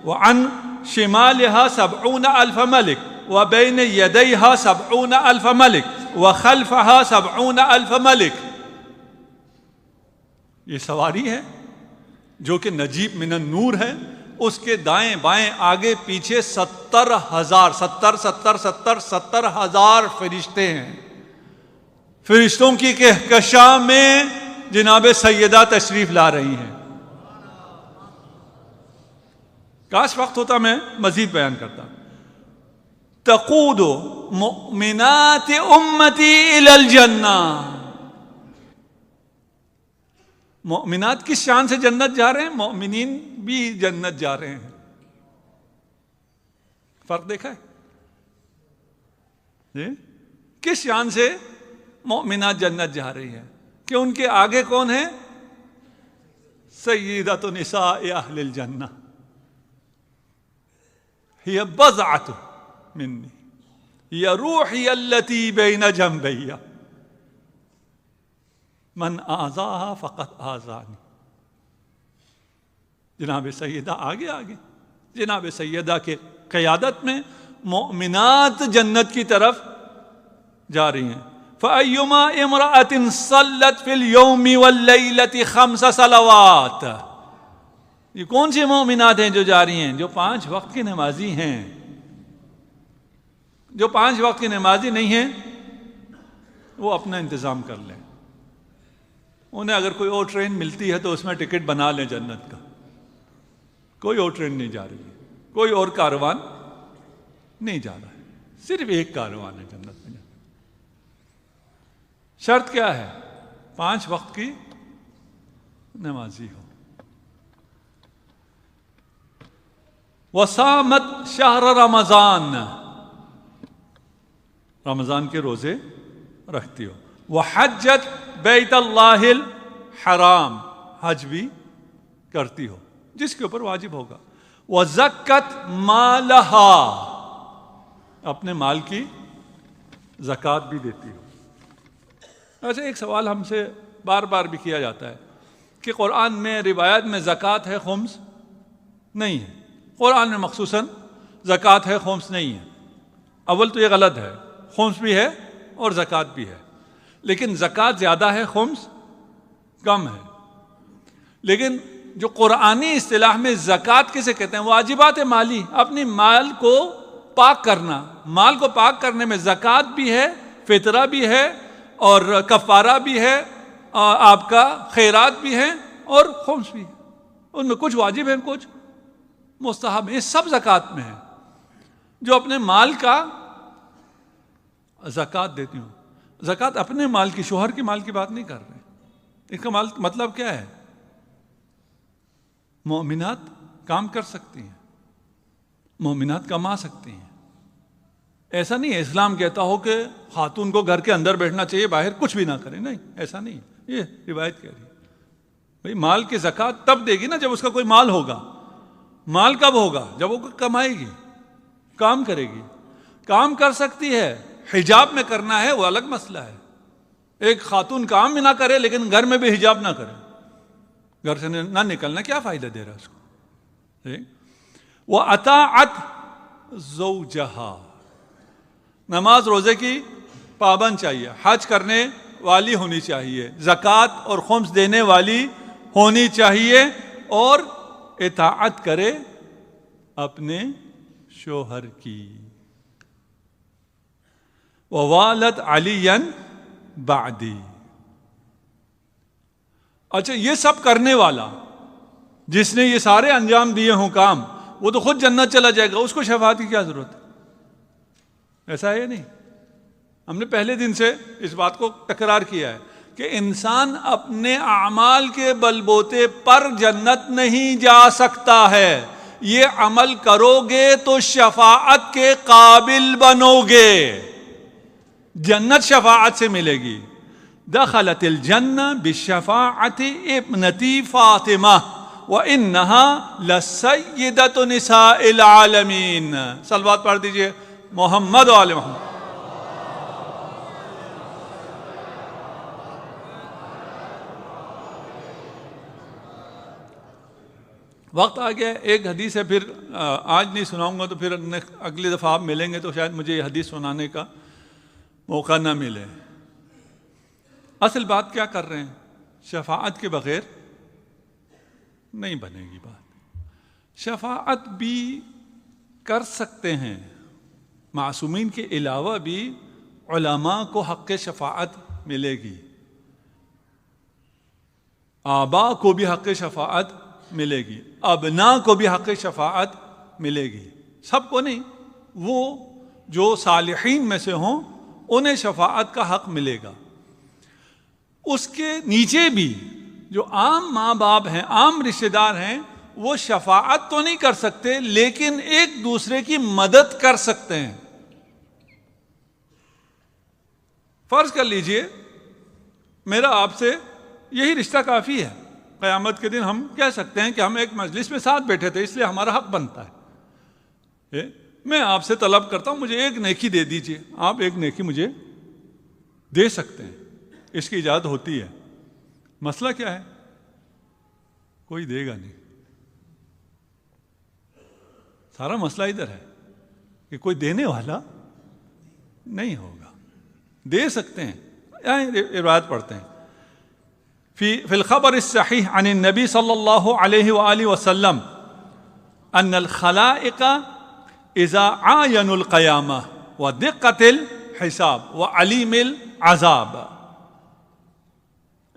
Speaker 1: وعن شمالہا 70,000 ملک وبین یدیہا 70,000 ملک وخلفہا 70,000 ملک. یہ سواری ہے جو کہ نجیب من النور ہے. اس کے دائیں بائیں آگے پیچھے 70,000 فرشتے ہیں. فرشتوں کی کہکشاں میں جناب سیدہ تشریف لا رہی ہیں. کاش وقت ہوتا میں مزید بیان کرتا. تقود مؤمنات امتی الی الجنہ. مومنات کس شان سے جنت جا رہے ہیں؟ مومنین بھی جنت جا رہے ہیں. فرق دیکھا ہے؟ کس شان سے مومنات جنت جا رہی ہیں کہ ان کے آگے کون ہے؟ سیدۃ نساء اہل الجنہ. ہی بضعۃ منی ہی روحی التی بین جنبی من آذاہا فقط آذانی. جناب سیدہ آگے آگے، جناب سیدہ کے قیادت میں مومنات جنت کی طرف جا رہی ہیں. فَأَيُّمَا امْرَأَةٍ صَلَّتْ فِي الْيَوْمِ وَاللَّيْلَةِ 5 صلوات. یہ کون سی مومنات ہیں جو جا رہی ہیں؟ جو 5 وقت کی نمازی ہیں. جو 5 وقت کی نمازی نہیں ہیں وہ اپنا انتظام کر لیں. انہیں اگر کوئی اور ٹرین ملتی ہے تو اس میں ٹکٹ بنا لیں جنت کا. کوئی اور ٹرین نہیں جا رہی ہے، کوئی اور کاروان نہیں جا رہا ہے، صرف ایک کاروان ہے جنت میں. شرط کیا ہے؟ 5 وقت کی نمازی ہو. وصامت شہر رمضان، رمضان کے روزے رکھتی ہو. وحجت بیت اللہ الحرام، حج بھی کرتی ہو جس کے اوپر واجب ہوگا. وزکت مالہا، اپنے مال کی زکوٰۃ بھی دیتی ہو. ایسے ایک سوال ہم سے بار بار بھی کیا جاتا ہے کہ قرآن میں روایت میں زکوٰۃ ہے خمس نہیں ہے. قرآن میں مخصوصاً زکوٰۃ ہے خمس نہیں ہے. اول تو یہ غلط ہے، خمس بھی ہے اور زکوٰۃ بھی ہے، لیکن زکوٰۃ زیادہ ہے، خمس کم ہے. لیکن جو قرآنی اصطلاح میں زکوٰۃ کسے کہتے ہیں؟ واجبات مالی، اپنی مال کو پاک کرنا. مال کو پاک کرنے میں زکوٰۃ بھی ہے، فطرہ بھی ہے، اور کفارہ بھی ہے، آپ کا خیرات بھی ہے، اور خمس بھی ہے. ان میں کچھ واجب ہیں، کچھ مستحب ہیں. یہ سب زکوٰۃ میں ہے. جو اپنے مال کا زکوٰۃ دیتی ہوں، زکوٰۃ اپنے مال کی، شوہر کے مال کی بات نہیں کر رہے. اس کا مطلب کیا ہے؟ مومنات کام کر سکتی ہیں، مومنات کما سکتی ہیں. ایسا نہیں ہے اسلام کہتا ہو کہ خاتون کو گھر کے اندر بیٹھنا چاہیے، باہر کچھ بھی نہ کرے. نہیں، ایسا نہیں. یہ روایت کہہ رہی ہے بھئی مال کی زکوٰۃ تب دے گی نا جب اس کا کوئی مال ہوگا. مال کب ہوگا؟ جب وہ کمائے گی، کام کرے گی. کام کر سکتی ہے، حجاب میں کرنا ہے وہ الگ مسئلہ ہے. ایک خاتون کام بھی نہ کرے لیکن گھر میں بھی حجاب نہ کرے، گھر سے نہ نکلنا، کیا فائدہ دے رہا اس کو؟ وَأَطَاعَتْ زَوْجَهَا، نماز روزے کی پابند چاہیے، حج کرنے والی ہونی چاہیے، زکوٰۃ اور خمس دینے والی ہونی چاہیے، اور اطاعت کرے اپنے شوہر کی. وَوَالَتْ عَلِيًّا بَعْدِي. اچھا، یہ سب کرنے والا جس نے یہ سارے انجام دیے ہوں کام، وہ تو خود جنت چلا جائے گا، اس کو شفاعت کی کیا ضرورت ہے؟ ایسا ہے نہیں؟ ہم نے پہلے دن سے اس بات کو تکرار کیا ہے کہ انسان اپنے اعمال کے بلبوتے پر جنت نہیں جا سکتا ہے. یہ عمل کرو گے تو شفاعت کے قابل بنو گے، جنت شفاعت سے ملے گی. دخلت الجنہ بشفاعت ابنتی فاطمہ وانہا لسیدۃ نساء العالمین. صلوات پڑھ دیجئے محمد و آل محمد. وقت آ گیا، ایک حدیث ہے، پھر آج نہیں سناؤں گا تو پھر اگلی دفعہ آپ ملیں گے تو شاید مجھے یہ حدیث سنانے کا موقع نہ ملے. اصل بات کیا کر رہے ہیں؟ شفاعت کے بغیر نہیں بنے گی بات. شفاعت بھی کر سکتے ہیں، معصومین کے علاوہ بھی علماء کو حق شفاعت ملے گی، آباء کو بھی حق شفاعت ملے گی، ابناء کو بھی حق شفاعت ملے گی. سب کو نہیں، وہ جو صالحین میں سے ہوں انہیں شفاعت کا حق ملے گا. اس کے نیچے بھی جو عام ماں باپ ہیں، عام رشتہ دار ہیں، وہ شفاعت تو نہیں کر سکتے لیکن ایک دوسرے کی مدد کر سکتے ہیں. فرض کر لیجئے میرا آپ سے یہی رشتہ کافی ہے، قیامت کے دن ہم کہہ سکتے ہیں کہ ہم ایک مجلس میں ساتھ بیٹھے تھے، اس لیے ہمارا حق بنتا ہے. میں آپ سے طلب کرتا ہوں مجھے ایک نیکی دے دیجئے، آپ ایک نیکی مجھے دے سکتے ہیں، اس کی اجازت ہوتی ہے. مسئلہ کیا ہے؟ کوئی دے گا نہیں. سارا مسئلہ ادھر ہے کہ کوئی دینے والا نہیں ہوگا. دے سکتے ہیں. روایت پڑھتے ہیں فی الخبر الصحیح عن النبی صلی اللہ علیہ وآلہ وسلم ان الخلائق اذا عاینوا القیامہ ودقت الحساب وعلیم العذاب.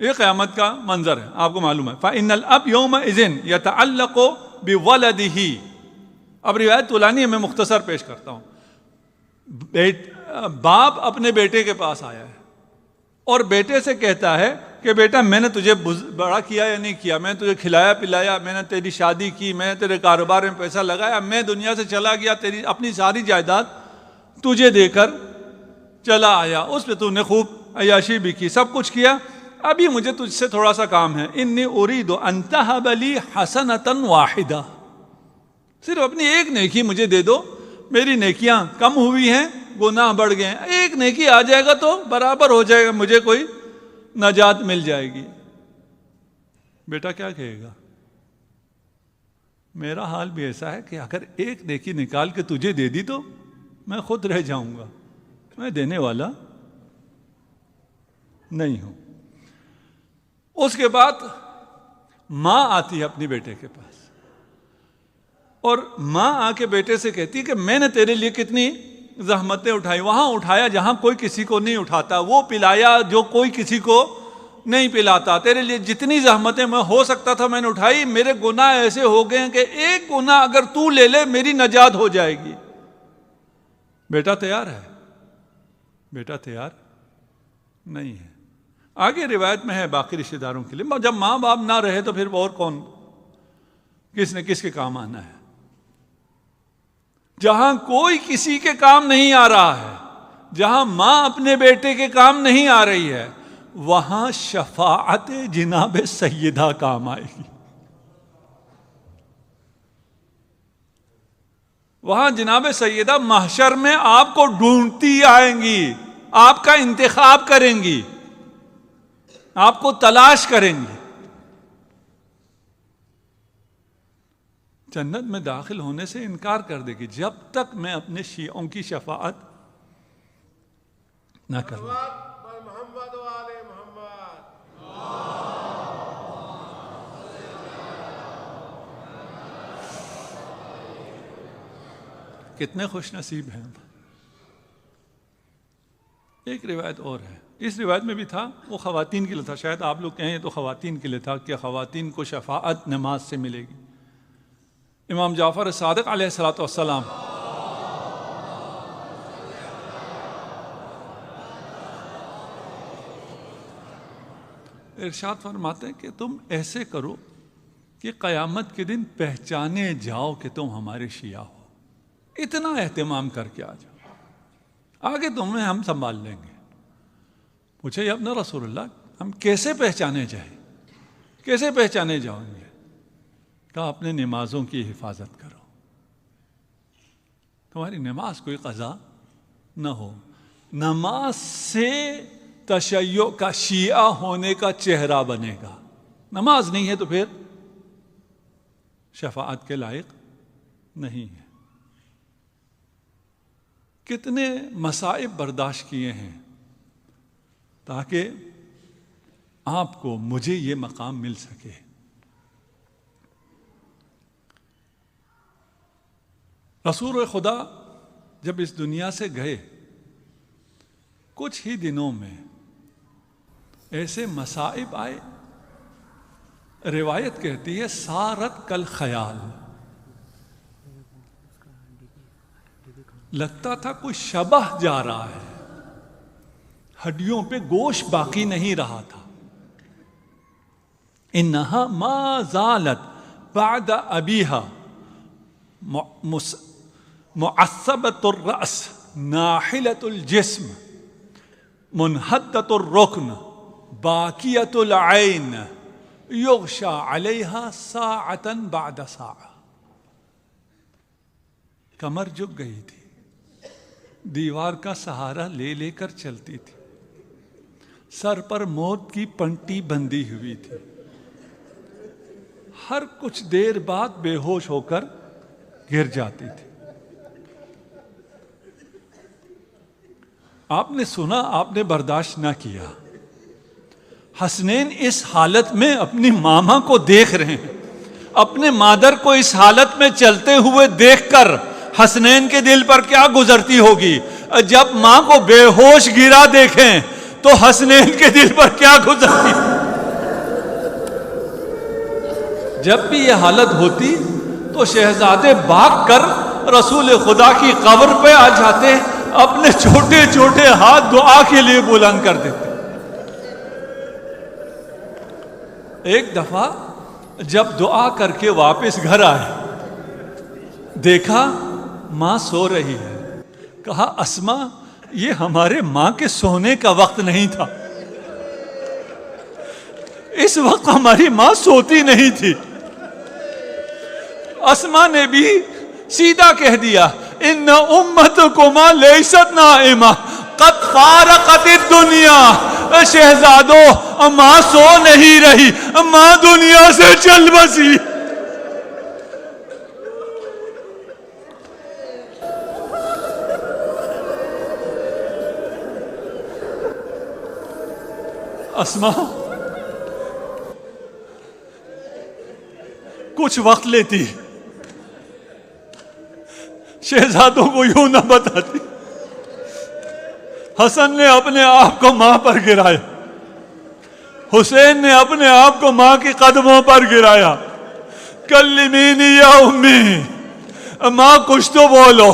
Speaker 1: یہ قیامت کا منظر ہے، آپ کو معلوم ہے. فإن الأب يومئذ يتعلق بولده. اب روایت طولانی ہے، میں مختصر پیش کرتا ہوں. باپ اپنے بیٹے کے پاس آیا ہے اور بیٹے سے کہتا ہے کہ بیٹا میں نے تجھے بڑا کیا یا نہیں کیا، میں نے تجھے کھلایا پلایا، میں نے تیری شادی کی، میں نے تیرے کاروبار میں پیسہ لگایا، میں دنیا سے چلا گیا، تیری اپنی ساری جائیداد تجھے دے کر چلا آیا، اس پہ تو نے خوب عیاشی بھی کی، سب کچھ کیا. ابھی مجھے تجھ سے تھوڑا سا کام ہے. انی ارید ان تہب لی حسنۃ واحدہ. صرف اپنی ایک نیکی مجھے دے دو، میری نیکیاں کم ہوئی ہیں، گناہ بڑھ گئے ہیں، ایک نیکی آ جائے گا تو برابر ہو جائے گا، مجھے کوئی نجات مل جائے گی. بیٹا کیا کہے گا؟ میرا حال بھی ایسا ہے کہ اگر ایک نیکی نکال کے تجھے دے دی تو میں خود رہ جاؤں گا، میں دینے والا نہیں ہوں. اس کے بعد ماں آتی ہے اپنی بیٹے کے پاس اور ماں آ کے بیٹے سے کہتی ہے کہ میں نے تیرے لیے کتنی زحمتیں اٹھائی، وہاں اٹھایا جہاں کوئی کسی کو نہیں اٹھاتا، وہ پلایا جو کوئی کسی کو نہیں پلاتا، تیرے لیے جتنی زحمتیں میں ہو سکتا تھا میں نے اٹھائی، میرے گناہ ایسے ہو گئے ہیں کہ ایک گناہ اگر تو لے لے میری نجات ہو جائے گی. بیٹا تیار ہے؟ بیٹا تیار نہیں ہے. آگے روایت میں ہے باقی رشتہ داروں کے لیے، جب ماں باپ نہ رہے تو پھر اور کون. کس نے کس کے کام آنا ہے. جہاں کوئی کسی کے کام نہیں آ رہا ہے، جہاں ماں اپنے بیٹے کے کام نہیں آ رہی ہے، وہاں شفاعت جناب سیدہ کام آئے گی. وہاں جناب سیدہ محشر میں آپ کو ڈھونڈتی آئیں گی، آپ کا انتخاب کریں گی، آپ کو تلاش کریں گی. جنت میں داخل ہونے سے انکار کر دے گی جب تک میں اپنے شیعوں کی شفاعت نہ کروں.
Speaker 2: محمد و آل محمد.
Speaker 1: کتنے خوش نصیب ہیں. ایک روایت اور ہے، اس روایت میں بھی تھا، وہ خواتین کے لیے تھا. شاید آپ لوگ کہیں تو خواتین کے لیے تھا کہ خواتین کو شفاعت نماز سے ملے گی. امام جعفر صادق علیہ الصلوۃ والسلام ارشاد فرماتے ہیں کہ تم ایسے کرو کہ قیامت کے دن پہچانے جاؤ کہ تم ہمارے شیعہ ہو. اتنا اہتمام کر کے آ جاؤ، آگے تمہیں ہم سنبھال لیں گے. پوچھے یا اپنا رسول اللہ، ہم کیسے پہچانے جائیں، کیسے پہچانے جاؤں گے؟ کہا اپنے نمازوں کی حفاظت کرو، تمہاری نماز کوئی قضا نہ ہو. نماز سے تشیع کا شیعہ ہونے کا چہرہ بنے گا. نماز نہیں ہے تو پھر شفاعت کے لائق نہیں ہے. کتنے مصائب برداشت کیے ہیں تاکہ آپ کو مجھے یہ مقام مل سکے. رسول خدا جب اس دنیا سے گئے کچھ ہی دنوں میں ایسے مصائب آئے، روایت کہتی ہے سارت کل خیال، لگتا تھا کوئی شبح جا رہا ہے، ہڈیوں پہ گوشت باقی نہیں رہا تھا. انہا ما زالت بعد ابیہا معصبۃ الرأس ناحلۃ الجسم منحدۃ الرکن باقیۃ العین یغشا علیہا ساعۃ بعد ساعہ. کمر جھک گئی تھی، دیوار کا سہارا لے لے کر چلتی تھی، سر پر موت کی پنٹی بندھی ہوئی تھی، ہر کچھ دیر بعد بے ہوش ہو کر گر جاتی تھی. آپ نے سنا، آپ نے برداشت نہ کیا. حسنین اس حالت میں اپنی ماما کو دیکھ رہے ہیں، اپنے مادر کو اس حالت میں چلتے ہوئے دیکھ کر حسنین کے دل پر کیا گزرتی ہوگی؟ جب ماں کو بے ہوش گرا دیکھیں تو حسنین کے دل پر کیا گزرتی؟ جب بھی یہ حالت ہوتی تو شہزادے بھاگ کر رسول خدا کی قبر پہ آ جاتے، اپنے چھوٹے چھوٹے ہاتھ دعا کے لیے بلند کر دیتے. ایک دفعہ جب دعا کر کے واپس گھر آئے، دیکھا ماں سو رہی ہے. کہا اسما، یہ ہمارے ماں کے سونے کا وقت نہیں تھا، اس وقت ہماری ماں سوتی نہیں تھی. اسما نے بھی سیدھا کہہ دیا ان امتکما لیست نائمہ قد فارقت الدنیا. شہزادو، ماں سو نہیں رہی، ماں دنیا سے چل بسی. اسما کچھ وقت لیتی، شہزادوں کو یوں نہ بتاتی. حسن نے اپنے آپ کو ماں پر گرایا، حسین نے اپنے آپ کو ماں کے قدموں پر گرایا. کلمینی یا امی، ماں کچھ تو بولو،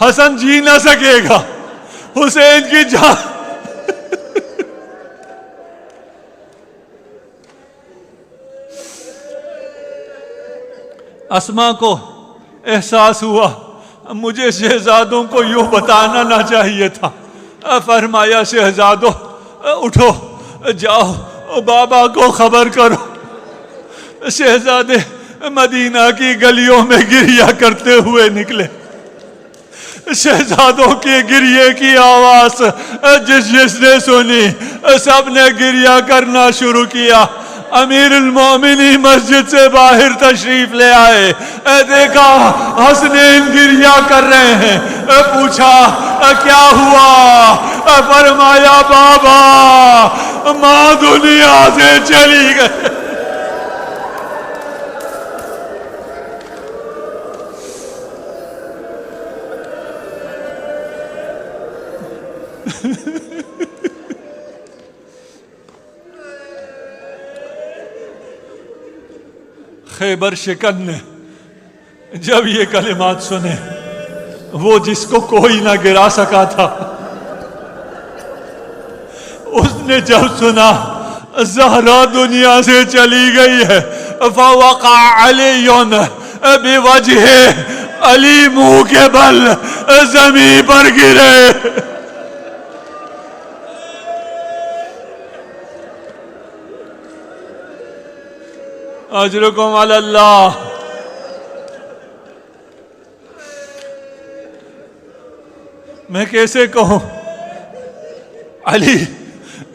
Speaker 1: حسن جی نہ سکے گا، حسین کی جان. اسما کو احساس ہوا مجھے شہزادوں کو یوں بتانا نہ چاہیے تھا. فرمایا شہزادوں اٹھو جاؤ بابا کو خبر کرو. شہزادے مدینہ کی گلیوں میں گریہ کرتے ہوئے نکلے. شہزادوں کے گریے کی آواز جس نے سنی سب نے گریہ کرنا شروع کیا. امیر المومنین مسجد سے باہر تشریف لے آئے. دیکھا حسنین گریہ کر رہے ہیں. پوچھا کیا ہوا؟ فرمایا بابا ماں دنیا سے چلی گئی. خیبر شکن نے جب یہ کلمات سنے، وہ جس کو کوئی نہ گرا سکا تھا، اس نے جب سنا زہرا دنیا سے چلی گئی ہے، فوقع علی بوجہ علی منہ کے بل زمین پر گرے. اجرکم علی اللہ. میں کیسے کہوں، علی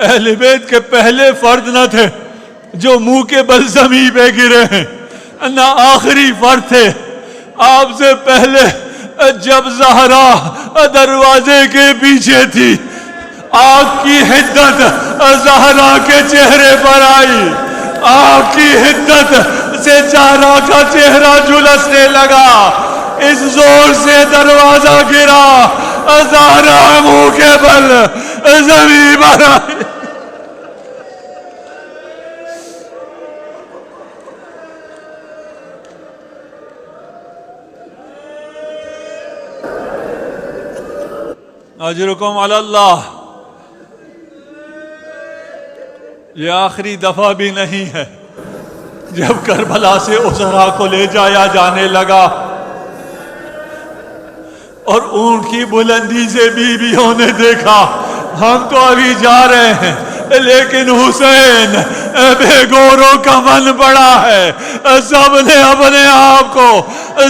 Speaker 1: اہل بیت کے پہلے فرد نہ تھے جو منہ کے بل زمین پہ گرے ہیں، نہ آخری فرد تھے. آپ سے پہلے جب زہرا دروازے کے پیچھے تھی، آگ کی حدت زہرا کے چہرے پر آئی. آگ کی حدت سے زہرا کا چہرہ جھلسنے لگا. اس زور سے دروازہ گرا، زہرا منہ کے بل زمین پر آئی. اجرکم علی اللہ. یہ آخری دفعہ بھی نہیں ہے. جب کربلا سے اسرا کو لے جایا جانے لگا اور اونٹ کی بلندی سے بیویوں نے دیکھا ہم تو ابھی جا رہے ہیں، لیکن حسین بے گور و کفن پڑا ہے. سب نے اپنے آپ کو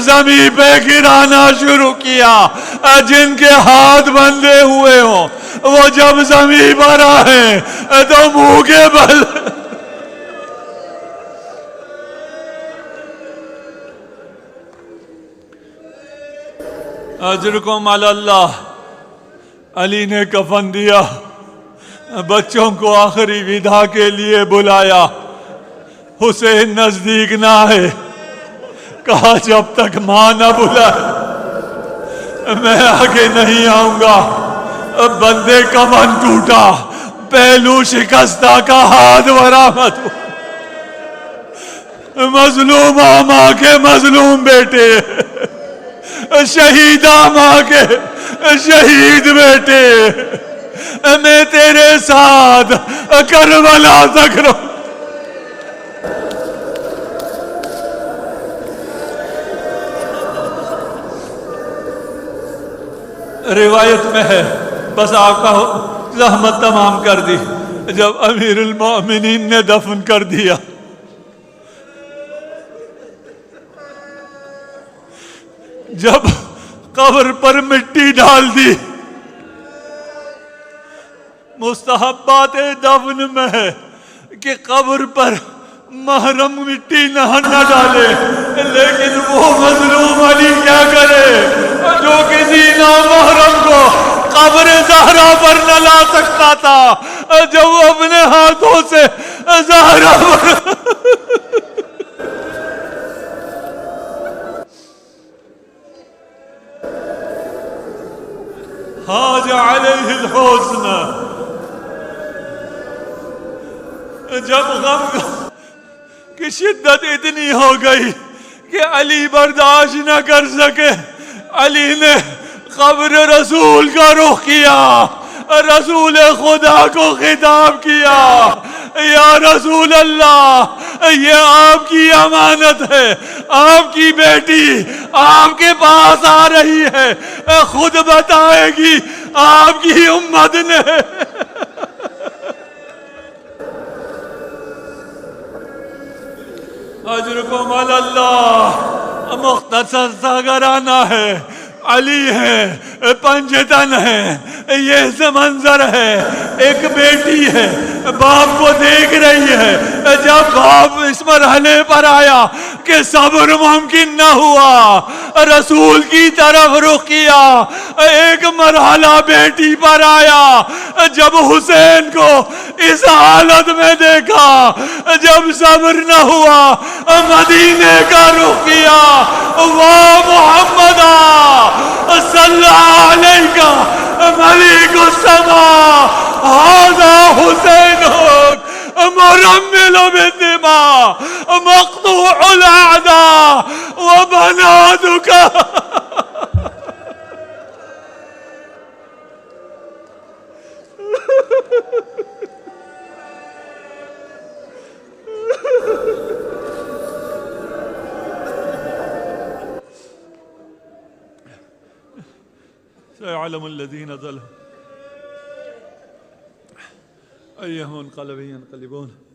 Speaker 1: زمین پہ گرانا شروع کیا. جن کے ہاتھ بندھے ہوئے ہوں وہ جب زمین پر آئے تو منہ کے بل اجرکم علی اللہ. علی نے کفن دیا، بچوں کو آخری ودا کے لیے بلایا. حسین نزدیک نہ آئے. کہا جب تک ماں نہ بلائے میں آگے نہیں آؤں گا. بندے کفن ٹوٹا، پہلو شکستہ کا ہاتھ برآمد ہوا. مظلوم ماں کے مظلوم بیٹے، شہیدہ ماں کے شہید بیٹے، میں تیرے ساتھ کربلا تک رہوں. روایت میں ہے، بس آقا زحمت تمام کر دی. جب امیر المومنین نے دفن کر دیا، جب قبر پر مٹی ڈال دی، مستحبات دفن میں ہے کہ قبر پر محرم مٹی نہ ڈالے، لیکن وہ مظلوم علی کیا کرے جو کسی نامحرم کو قبر زہرا پر نہ لا سکتا تھا. جب وہ اپنے ہاتھوں سے زہرا پر حاج علیہ الحسن، جب غم کی شدت اتنی ہو گئی کہ علی برداشت نہ کر سکے، علی نے قبر رسول کا رخ کیا، رسول خدا کو خطاب کیا، یا رسول اللہ یہ آپ کی امانت ہے، آپ کی بیٹی آپ کے پاس آ رہی ہے، خود بتائے گی آپ کی امت نے اجرکم علی اللہ۔ مختصر سا گھرانہ ہے، علی ہے، پنجتن ہے، یہ منظر ہے، ایک بیٹی ہے باپ کو دیکھ رہی ہے۔ جب باپ اس مرحلے پر آیا کہ صبر ممکن نہ ہوا، رسول کی طرف رخ کیا، ایک مرحلہ بیٹی پر آیا۔ جب حسین کو اس حالت میں دیکھا، جب صبر نہ ہوا، مدینے کا رخ کیا۔ واہ محمدہ صلی علیہ ملک السما ھذا حسین مرمل بالدماء مقطوع الاعداء وبناتك سيعلم الذين ظلموا أي منقلب ينقلبون